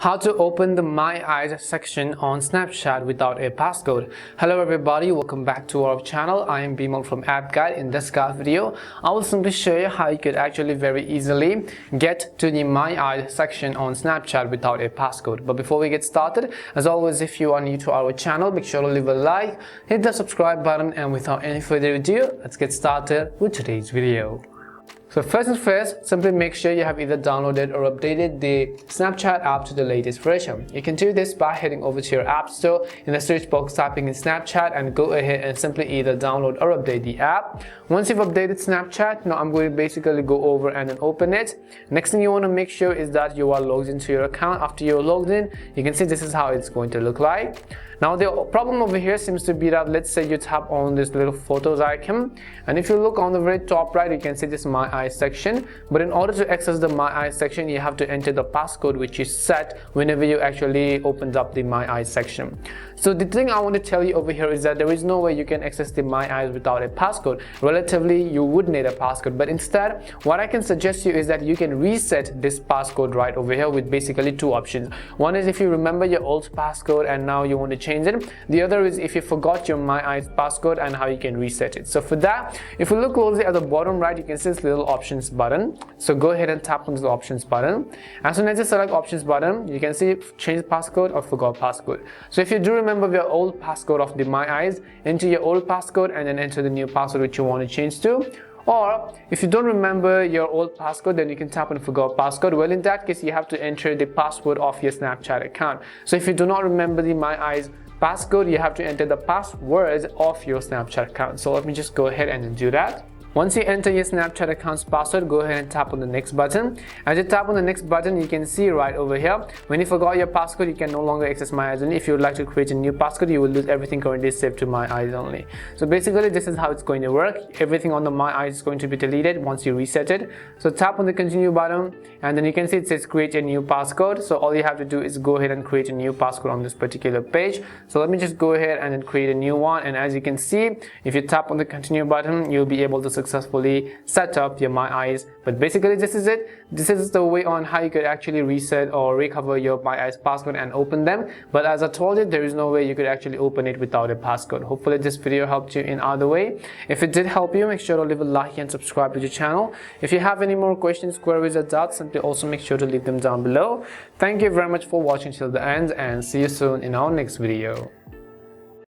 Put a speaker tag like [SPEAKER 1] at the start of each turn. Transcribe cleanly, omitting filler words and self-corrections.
[SPEAKER 1] How to open the My Eyes section on Snapchat without a passcode. Hello everybody, welcome back to our channel. I am Bimal from App Guide. In this video, I will simply show you how you could actually very easily get to the My Eyes section on Snapchat without a passcode. But before we get started, as always, if you are new to our channel, make sure to leave a like, hit the subscribe button, and without any further ado, let's get started with today's video. So first and first, simply make sure you have either downloaded or updated the Snapchat app to the latest version. You can do this by heading over to your app store, in the search box typing in Snapchat, and go ahead and simply either download or update the app. Once you've updated Snapchat, now I'm going to basically go over and then open it. Next thing you want to make sure is that you are logged into your account. After you're logged in, you can see this is how it's going to look like. Now the problem over here seems to be that, let's say you tap on this little photos icon, and if you look on the very top right, you can see this My Eyes section. But in order to access the My Eyes section, you have to enter the passcode which is set whenever you actually opened up the My Eyes section. So the thing I want to tell you over here is that there is no way you can access the My Eyes without a passcode. Relatively, you would need a passcode, but instead what I can suggest you is that you can reset this passcode right over here with basically two options. One is if you remember your old passcode and now you want to change it. The other is if you forgot your My Eyes passcode and how you can reset it. So for that, if you look closely at the bottom right, you can see this little options button. So go ahead and tap on the options button. As soon as you select options button, you can see change passcode or forgot passcode. So if you do remember your old passcode of the My Eyes, enter your old passcode and then enter the new password which you want to change to. Or if you don't remember your old passcode, then you can tap on forgot passcode. Well, in that case, you have to enter the password of your Snapchat account. So if you do not remember the My Eyes passcode, you have to enter the passwords of your Snapchat account. So let me just go ahead and do that. Once you enter your Snapchat account's password, go ahead and tap on the next button. As you tap on the next button, you can see right over here, when you forgot your passcode, you can no longer access My Eyes only. If you would like to create a new passcode, you will lose everything currently saved to My Eyes only. So basically, this is how it's going to work. Everything on the My Eyes is going to be deleted once you reset it. So tap on the continue button, and then you can see it says create a new passcode. So all you have to do is go ahead and create a new passcode on this particular page. So let me just go ahead and then create a new one. And as you can see, if you tap on the continue button, you'll be able to successfully set up your My Eyes. But basically, this is it. This is the way on how you could actually reset or recover your My Eyes passcode and open them. But as I told you, there is no way you could actually open it without a passcode. Hopefully this video helped you in either way. If it did help you, make sure to leave a like and subscribe to the channel. If you have any more questions, queries, or doubts, simply also make sure to leave them down below. Thank you very much for watching till the end, and see you soon in our next video.